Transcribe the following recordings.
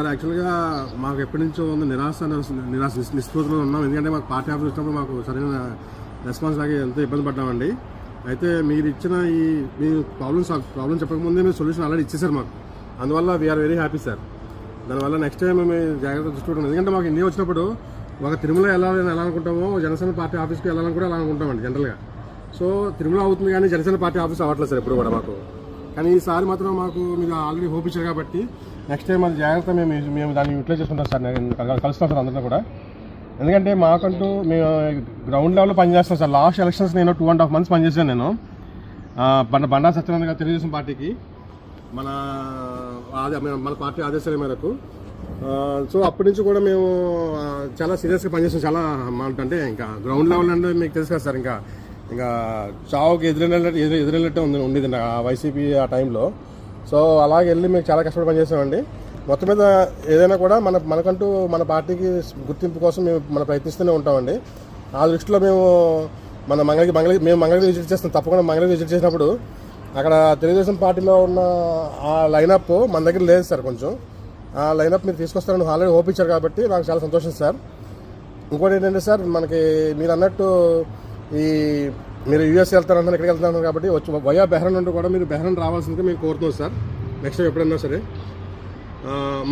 Sir యాక్చువల్గా మాకు ఎప్పటి నుంచో ఉంది నిరాశ నిస్పృహలో ఉన్నాం. ఎందుకంటే మాకు పార్టీ ఆఫీస్ వచ్చినప్పుడు మాకు సరైన రెస్పాన్స్ లాగే ఎంతో ఇబ్బంది పడ్డామండి. అయితే మీరు ఇచ్చిన మీ ప్రాబ్లం చెప్పకముందే మీరు సొల్యూషన్ ఆల్రెడీ ఇచ్చేసారు మాకు. అందువల్ల వీఆర్ వెరీ హ్యాపీ సార్. దానివల్ల నెక్స్ట్ టైం మేము జాగ్రత్తగా చూసుకుంటాం. ఎందుకంటే మాకు ఇండియా వచ్చినప్పుడు ఒక తిరుమల వెళ్ళాలని ఎలా అనుకుంటామో జనసేన పార్టీ ఆఫీస్కి వెళ్ళాలని కూడా అలా అనుకుంటామండి జనరల్గా. సో తిరుమల అవుతుంది కానీ జనసేన పార్టీ ఆఫీస్ అవ్వట్లేదు సార్ ఎప్పుడు కూడా మాకు. కానీ ఈసారి మాత్రం మాకు మీరు ఆల్రెడీ హోప్ ఇచ్చారు కాబట్టి నెక్స్ట్ టైం అది జాగ్రత్త మేము దాన్ని యూటిలైజ్ చేసుకుంటాం సార్. నేను కలుస్తాం సార్ అందరినీ కూడా. ఎందుకంటే మాకంటూ మేము గ్రౌండ్ లెవెల్లో పనిచేస్తాం సార్. లాస్ట్ ఎలక్షన్స్ నేను 2.5 months పనిచేశాను నేను బండా సత్యనారాయణ గారు తెలుగుదేశం పార్టీకి మన పార్టీ ఆదేశాల మేరకు. సో అప్పటి నుంచి కూడా మేము చాలా సీరియస్గా పనిచేస్తాం. చాలా అంటే ఇంకా గ్రౌండ్ లెవెల్ అంటే మీకు తెలుసు కదా సార్, ఇంకా చావుకి ఎదురెళ్ళట్టే ఉండేది ఆ వైసీపీ ఆ టైంలో. సో అలాగే వెళ్ళి మేము చాలా కష్టపడి పనిచేసామండి. మొత్తం మీద ఏదైనా కూడా మనకంటూ మన పార్టీకి గుర్తింపు కోసం మనం ప్రయత్నిస్తూనే ఉంటామండి. ఆ దృష్టిలో మేము మంగళగిరి విజిట్ చేస్తాం. తప్పకుండా మంగళగిరి విజిట్ చేసినప్పుడు అక్కడ తెలుగుదేశం పార్టీలో ఉన్న ఆ లైనప్ మన దగ్గర లేదు సార్. కొంచెం ఆ లైనప్ మీరు తీసుకొస్తారని ఆల్రెడీ హోప్ ఇచ్చారు కాబట్టి నాకు చాలా సంతోషం సార్. ఇంకోటి ఏంటంటే సార్, మనకి మీరు అన్నట్టు మీరు యూఎస్ వెళ్తారంటే ఎక్కడికి వెళ్తున్నారు కాబట్టి వయా బెహ్రన్ నుండి కూడా మీరు బెహ్రన్ రావాల్సిందిగా మేము కోరుతున్నాం సార్. నెక్స్ట్ టైం ఎప్పుడన్నా సరే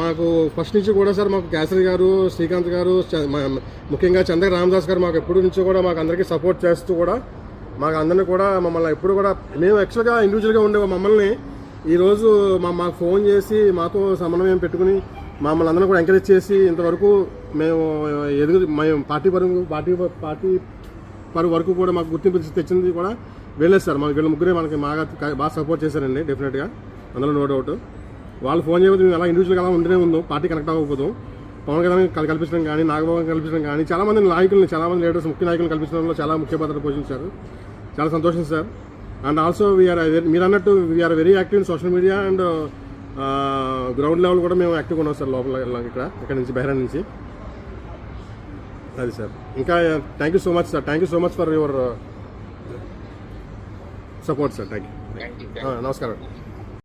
మాకు ఫస్ట్ నుంచి కూడా సార్ మాకు కేసరి గారు, శ్రీకాంత్ గారు, ముఖ్యంగా చంద్ర రామదాస్ గారు మాకు ఎప్పటి నుంచో కూడా మాకు అందరికీ సపోర్ట్ చేస్తూ కూడా మాకు అందరినీ కూడా మమ్మల్ని ఎప్పుడు కూడా మేము యాక్చువల్గా ఇండివిజువల్గా ఉండే మమ్మల్ని ఈరోజు మాకు ఫోన్ చేసి మాతో సమన్వయం పెట్టుకుని మమ్మల్ని అందరినీ కూడా ఎంకరేజ్ చేసి ఇంతవరకు మేము పార్టీ వరకు కూడా మాకు గుర్తింపు తెచ్చింది కూడా వెళ్ళలేదు సార్. వీళ్ళ ముగ్గురే మనకి బాగా సపోర్ట్ చేశారండి డెఫినెట్గా, అందులో నో డౌట్. వాళ్ళు ఫోన్ చేయకపోతే మేము అలా ఇండివిజువల్గా అలా ఉంటూనే ఉందాం, పార్టీ కనెక్ట్ అవ్వకపోతాం. పవన్ కళ్యాణ్ కల్పించడం కానీ, నాగబాబు కల్పించడం కానీ, చాలామంది నాయకుల్ని, చాలామంది లీడర్స్, ముఖ్య నాయకులను కల్పించడంలో చాలా ముఖ్య పాత్ర పోషించారు. చాలా సంతోషం సార్. అండ్ ఆల్సో మీరు అన్నట్టు we are very active in social media and ground level కూడా మేము యాక్టివ్గా ఉన్నాం సార్ లోపల ఇక్కడ నుంచి బెహ్రాన్ నుంచి. అది సార్. ఇంకా thank you so much sir. Thank you so much for your support sir. Thank you. నమస్కారం.